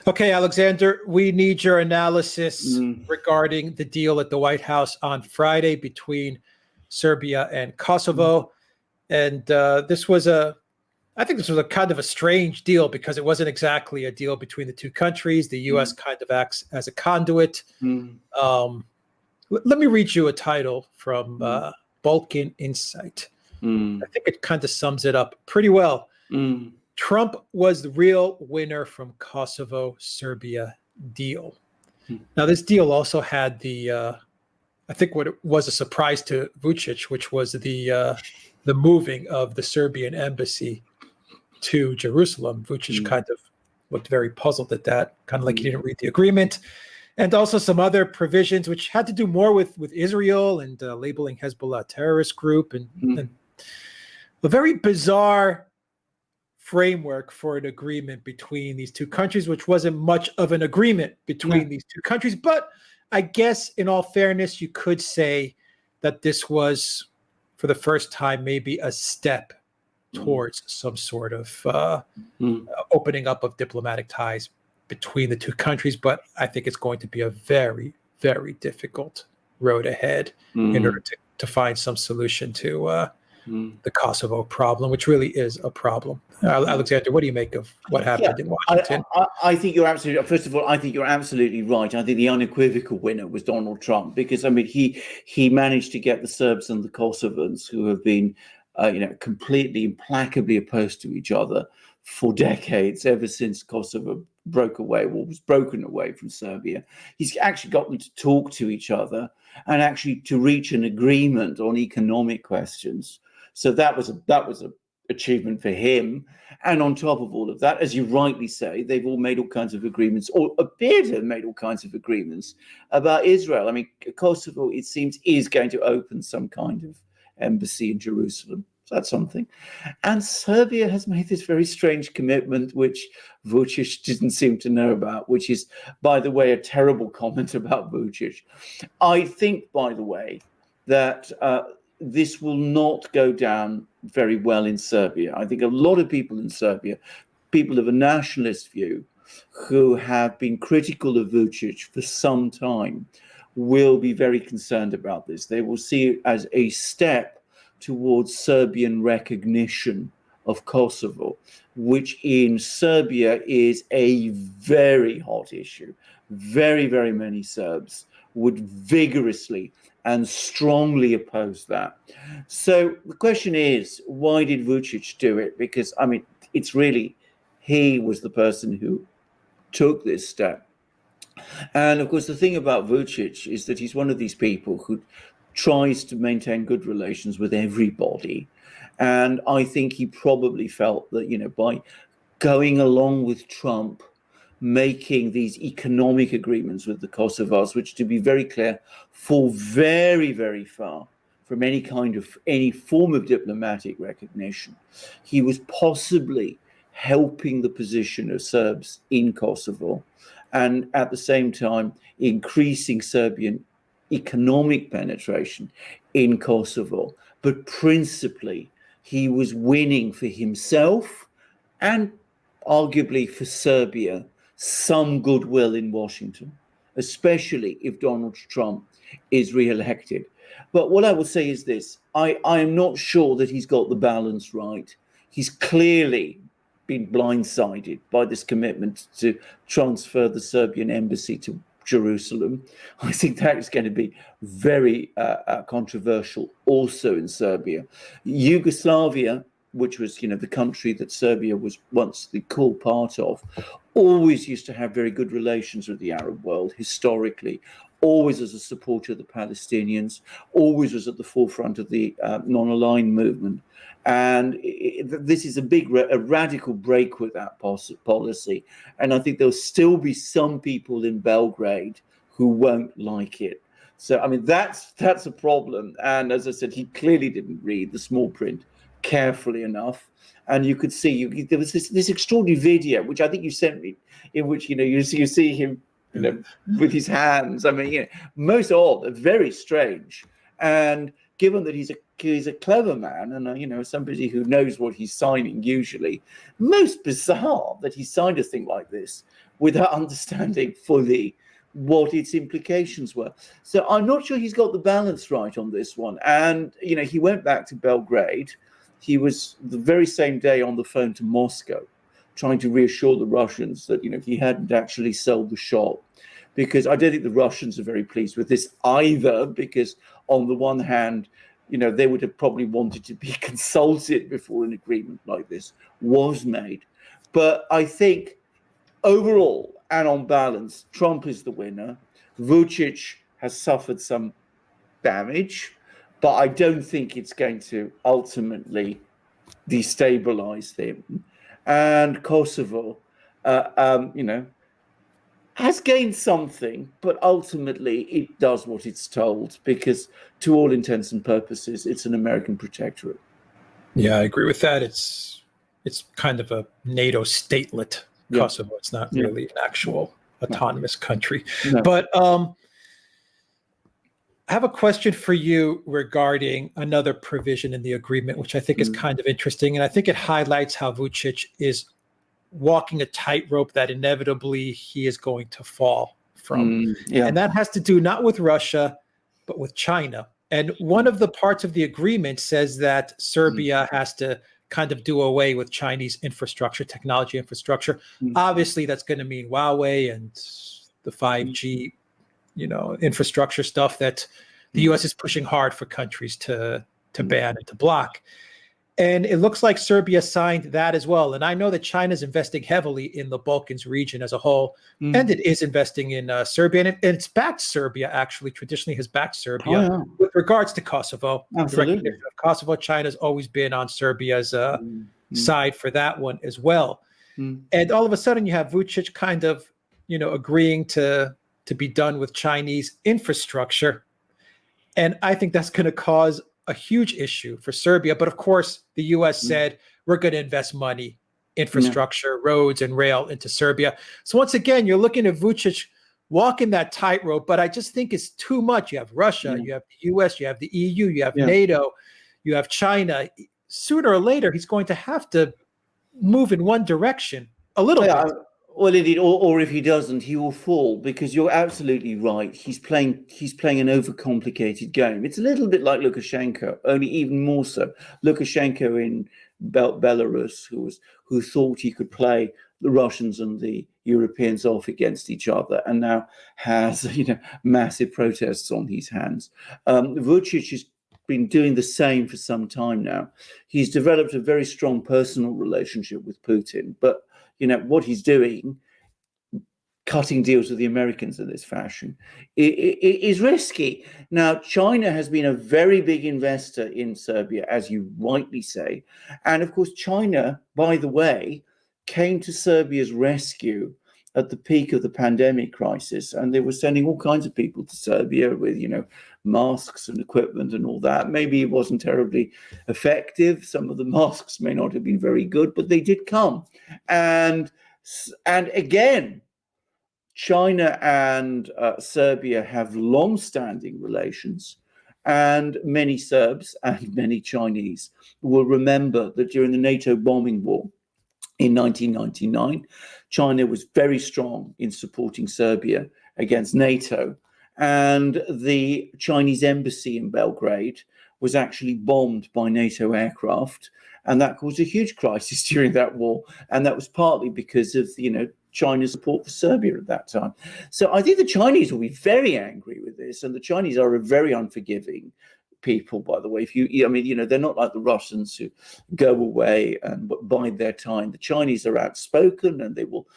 Okay, Alexander, we need your analysis regarding the deal at the White House on Friday between Serbia and Kosovo. And this was I think this was a kind of a strange deal because it wasn't exactly a deal between the two countries. The U.S. kind of acts as a conduit. Let me read you a title from Balkan Insight. I think it kind of sums it up pretty well. Trump was the real winner from Kosovo-Serbia deal. Now, this deal also had I think what it was a surprise to Vučić, which was the moving of the Serbian embassy to Jerusalem. Vučić kind of looked very puzzled at that, kind of like he didn't read the agreement. And also some other provisions which had to do more with Israel and labeling Hezbollah a terrorist group and a very bizarre framework for an agreement between these two countries, which wasn't much of an agreement between these two countries. But I guess in all fairness, you could say that this was, for the first time, maybe a step towards some sort of opening up of diplomatic ties between the two countries. But I think it's going to be a very, very difficult road ahead in order to find some solution to the Kosovo problem, which really is a problem. Alexander, what do you make of what happened in Washington? I think you're absolutely. First of all, I think you're absolutely right. I think the unequivocal winner was Donald Trump because I mean he managed to get the Serbs and the Kosovans, who have been completely implacably opposed to each other for decades, ever since Kosovo was broken away from Serbia. He's actually got them to talk to each other and actually to reach an agreement on economic questions. So that was a achievement for him. And on top of all of that, as you rightly say, they've all made all kinds of agreements, or appear to have made all kinds of agreements about Israel. I mean, Kosovo, it seems, is going to open some kind of embassy in Jerusalem. So that's something. And Serbia has made this very strange commitment, which Vučić didn't seem to know about, which is, by the way, a terrible comment about Vučić. I think, by the way, that this will not go down very well in Serbia. I think a lot of people in Serbia, people of a nationalist view, who have been critical of Vučić for some time, will be very concerned about this. They will see it as a step towards Serbian recognition of Kosovo, which in Serbia is a very hot issue. Very, very many Serbs would vigorously and strongly oppose that. So the question is, why did Vučić do it? Because, I mean, it's really, he was the person who took this step. And of course, the thing about Vučić is that he's one of these people who tries to maintain good relations with everybody. And I think he probably felt that, by going along with Trump, making these economic agreements with the Kosovars, which, to be very clear, fall very, very far from any form of diplomatic recognition. He was possibly helping the position of Serbs in Kosovo and at the same time increasing Serbian economic penetration in Kosovo. But principally, he was winning for himself and arguably for Serbia some goodwill in Washington, especially if Donald Trump is re-elected. But what I will say is this, I am not sure that he's got the balance right. He's clearly been blindsided by this commitment to transfer the Serbian embassy to Jerusalem. I think that is going to be very controversial also in Serbia. Yugoslavia, which was, the country that Serbia was once the core part of, always used to have very good relations with the Arab world historically, always as a supporter of the Palestinians, always was at the forefront of the non-aligned movement. And this is a radical break with that policy. And I think there'll still be some people in Belgrade who won't like it. So, I mean, that's a problem. And as I said, he clearly didn't read the small print carefully enough. And you could see, there was this extraordinary video, which I think you sent me, in which, you see him, with his hands. I mean, most odd, very strange. And given that he's a clever man and, somebody who knows what he's signing usually, most bizarre that he signed a thing like this without understanding fully what its implications were. So I'm not sure he's got the balance right on this one. And, he went back to Belgrade. He was the very same day on the phone to Moscow, trying to reassure the Russians that, he hadn't actually sold the shot. Because I don't think the Russians are very pleased with this either, because on the one hand, they would have probably wanted to be consulted before an agreement like this was made. But I think overall and on balance, Trump is the winner. Vučić has suffered some damage, but I don't think it's going to ultimately destabilize him. And Kosovo, has gained something, but ultimately it does what it's told, because to all intents and purposes, it's an American protectorate. Yeah, I agree with that. It's kind of a NATO statelet, Kosovo. It's not really an actual autonomous country. No. But I have a question for you regarding another provision in the agreement, which I think is kind of interesting. And I think it highlights how Vučić is walking a tightrope that inevitably he is going to fall from. And that has to do not with Russia, but with China. And one of the parts of the agreement says that Serbia has to kind of do away with Chinese infrastructure, technology infrastructure. Obviously, that's going to mean Huawei and the 5G, infrastructure stuff that the U.S. is pushing hard for countries to ban and to block. And it looks like Serbia signed that as well. And I know that China is investing heavily in the Balkans region as a whole, and it is investing in Serbia. And it's backed Serbia, actually, traditionally has backed Serbia with regards to Kosovo. Absolutely. Of Kosovo, China's always been on Serbia's side for that one as well. And all of a sudden you have Vučić kind of, agreeing to be done with Chinese infrastructure. And I think that's going to cause a huge issue for Serbia. But of course, the U.S. said, we're going to invest money, infrastructure, roads and rail into Serbia. So once again, you're looking at Vučić walking that tightrope, but I just think it's too much. You have Russia, you have the U.S., you have the EU, you have NATO, you have China. Sooner or later, he's going to have to move in one direction a little bit. Well, indeed, or if he doesn't, he will fall, because you're absolutely right. He's playing an overcomplicated game. It's a little bit like Lukashenko, only even more so. Lukashenko in Belarus, who thought he could play the Russians and the Europeans off against each other, and now has massive protests on his hands. Vučić has been doing the same for some time now. He's developed a very strong personal relationship with Putin, but what he's doing, cutting deals with the Americans in this fashion, is risky. Now, China has been a very big investor in Serbia, as you rightly say. And of course, China, by the way, came to Serbia's rescue at the peak of the pandemic crisis. And they were sending all kinds of people to Serbia with, masks and equipment and all that. Maybe it wasn't terribly effective. Some of the masks may not have been very good, but they did come. And again, China and Serbia have long-standing relations, and many Serbs and many Chinese will remember that during the NATO bombing war in 1999, China was very strong in supporting Serbia against NATO. And the Chinese embassy in Belgrade was actually bombed by NATO aircraft. And that caused a huge crisis during that war. And that was partly because of, China's support for Serbia at that time. So I think the Chinese will be very angry with this. And the Chinese are a very unforgiving people, by the way. They're not like the Russians who go away and bide their time. The Chinese are outspoken, and they will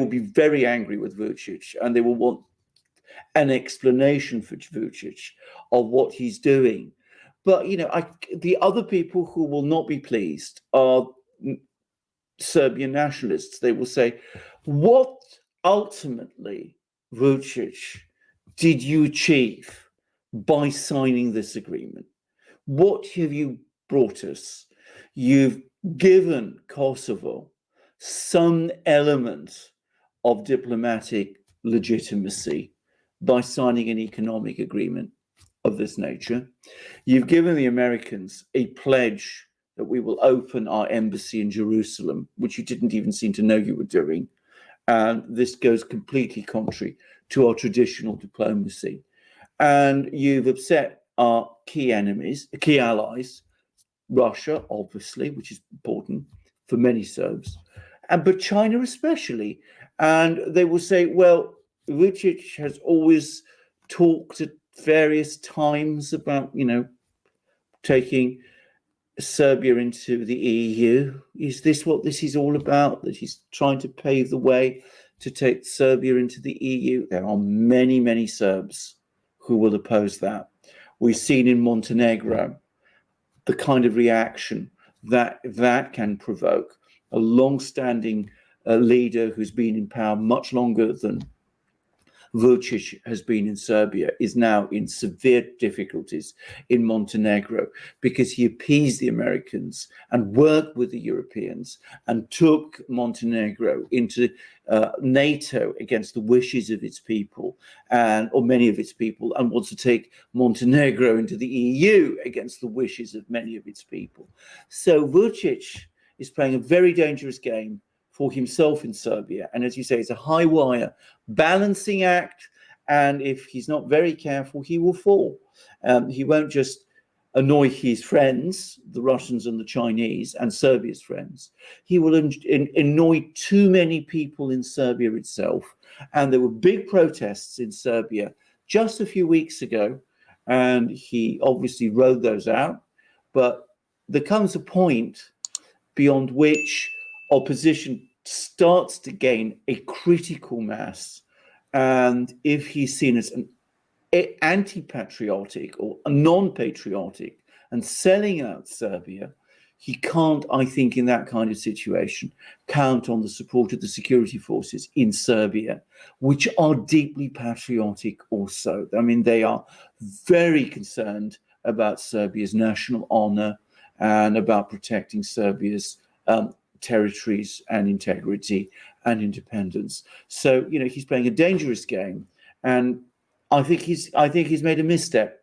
be very angry with Vučić, and they will want an explanation for Vučić of what he's doing. But, the other people who will not be pleased are Serbian nationalists. They will say, what ultimately, Vučić, did you achieve by signing this agreement? What have you brought us? You've given Kosovo some element of diplomatic legitimacy by signing an economic agreement of this nature. You've given the Americans a pledge that we will open our embassy in Jerusalem, which you didn't even seem to know you were doing. And this goes completely contrary to our traditional diplomacy. And you've upset our key enemies, key allies, Russia, obviously, which is important for many Serbs, but China especially. And they will say, well, Vučić has always talked at various times about, taking Serbia into the EU. Is this what this is all about? That he's trying to pave the way to take Serbia into the EU? There are many, many Serbs who will oppose that. We've seen in Montenegro the kind of reaction that can provoke. A long-standing leader who's been in power much longer than Vučić has been in Serbia is now in severe difficulties in Montenegro because he appeased the Americans and worked with the Europeans and took Montenegro into NATO against the wishes of its people or many of its people, and wants to take Montenegro into the EU against the wishes of many of its people. So Vučić is playing a very dangerous game for himself in Serbia. And as you say, it's a high wire balancing act. And if he's not very careful, he will fall. He won't just annoy his friends, the Russians and the Chinese, and Serbia's friends. He will annoy too many people in Serbia itself. And there were big protests in Serbia just a few weeks ago, and he obviously rode those out. But there comes a point beyond which opposition starts to gain a critical mass. And if he's seen as an anti-patriotic or non-patriotic and selling out Serbia, he can't, I think, in that kind of situation, count on the support of the security forces in Serbia, which are deeply patriotic also. I mean, they are very concerned about Serbia's national honor and about protecting Serbia's territories and integrity and independence. So, he's playing a dangerous game, and I think he's made a misstep.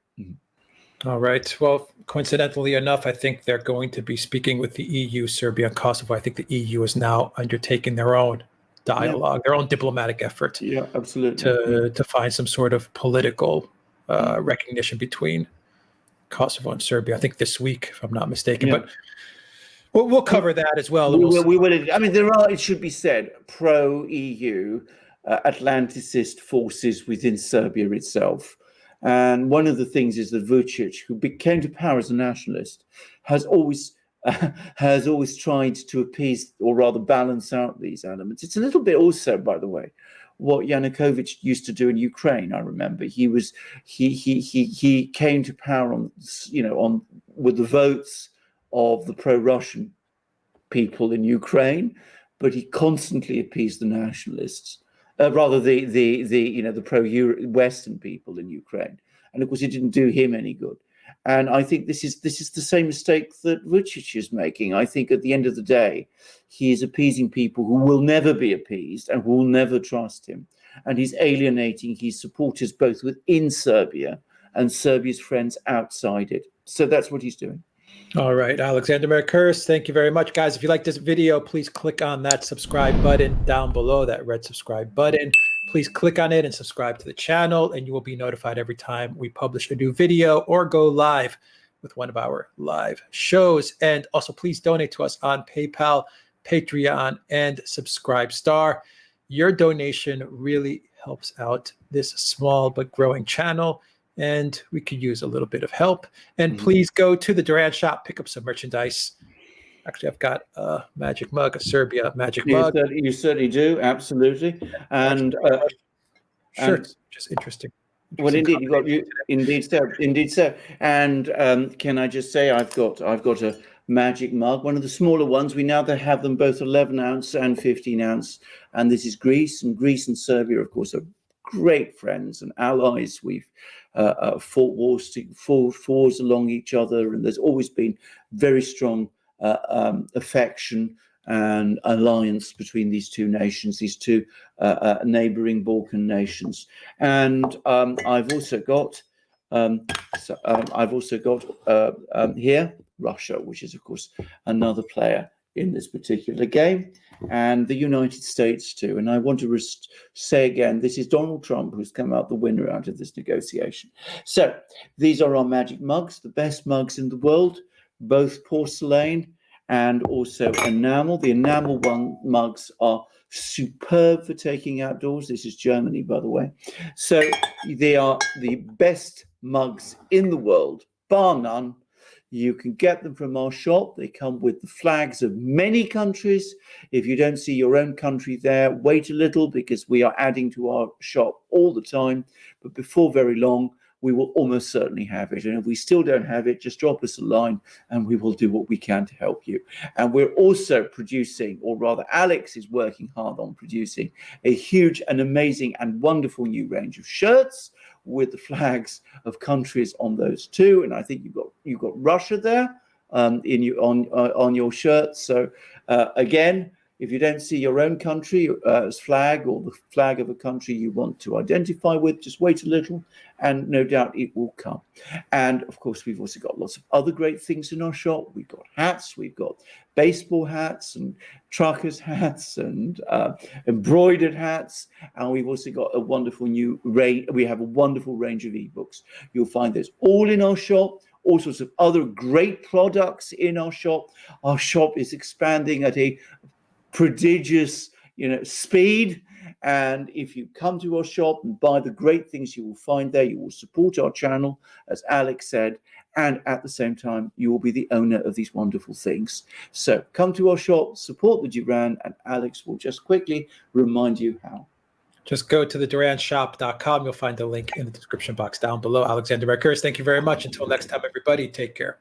All right. Well, coincidentally enough, I think they're going to be speaking with the EU, Serbia, and Kosovo. I think the EU is now undertaking their own dialogue, their own diplomatic effort. Yeah, absolutely. To find some sort of political recognition between Kosovo and Serbia. I think this week, if I'm not mistaken. Yeah. But we'll cover that as well. We will. I mean, there are, it should be said, pro-EU Atlanticist forces within Serbia itself. And one of the things is that Vučić, who came to power as a nationalist, has always tried to appease, or rather balance out, these elements. It's a little bit also, by the way, what Yanukovych used to do in Ukraine. I remember he came to power with the votes of the pro-Russian people in Ukraine, but he constantly appeased the nationalists, rather the pro-Western people in Ukraine, and of course it didn't do him any good. And I think this is the same mistake that Vučić is making. I think at the end of the day, he is appeasing people who will never be appeased and who will never trust him, and he's alienating his supporters both within Serbia and Serbia's friends outside it. So that's what he's doing. All right, Alexander Mercouris, thank you very much. Guys, if you like this video, please click on that subscribe button down below, that red subscribe button. Please click on it and subscribe to the channel, and you will be notified every time we publish a new video or go live with one of our live shows. And also, please donate to us on PayPal, Patreon, and Subscribestar. Your donation really helps out this small but growing channel, and we could use a little bit of help. And please go to the Duran shop, pick up some merchandise. Actually, I've got a magic mug, a Serbia magic mug. You certainly do, absolutely. And shirts, just interesting. Well, indeed, indeed, sir. And can I just say, I've got a magic mug, one of the smaller ones. We now have them both 11 ounce and 15 ounce, and this is Greece. And Greece and Serbia, of course, are great friends and allies. We've fought wars along each other, and there's always been very strong affection and alliance between these two nations, these two neighboring Balkan nations. And I've also got here Russia, which is, of course, another player in this particular game, and the United States too. And I want to say again, this is Donald Trump who's come out the winner out of this negotiation. So these are our magic mugs, the best mugs in the world, both porcelain and also enamel. The enamel mugs are superb for taking outdoors. This is Germany, by the way. So they are the best mugs in the world, bar none. You can get them from our shop. They come with the flags of many countries. If you don't see your own country there, wait a little, because we are adding to our shop all the time. But before very long, we will almost certainly have it. And if we still don't have it, just drop us a line and we will do what we can to help you. And we're also producing, or rather Alex is working hard on producing, a huge and amazing and wonderful new range of shirts with the flags of countries on those too. And I think you've got Russia there on your shirt. So again, if you don't see your own country as flag, or the flag of a country you want to identify with, just wait a little and no doubt it will come. And of course, we've also got lots of other great things in our shop. We've got hats, we've got baseball hats and truckers hats and embroidered hats. And we've also got a wonderful new range. We have a wonderful range of ebooks. You'll find those all in our shop. All sorts of other great products in our shop. Our shop is expanding at a prodigious, speed. And if you come to our shop and buy the great things you will find there, you will support our channel, as Alex said, and at the same time, you will be the owner of these wonderful things. So come to our shop, support the Duran, and Alex will just quickly remind you how. Just go to the duranshop.com. You'll find the link in the description box down below. Alexander Mercouris, thank you very much. Until next time, everybody, take care.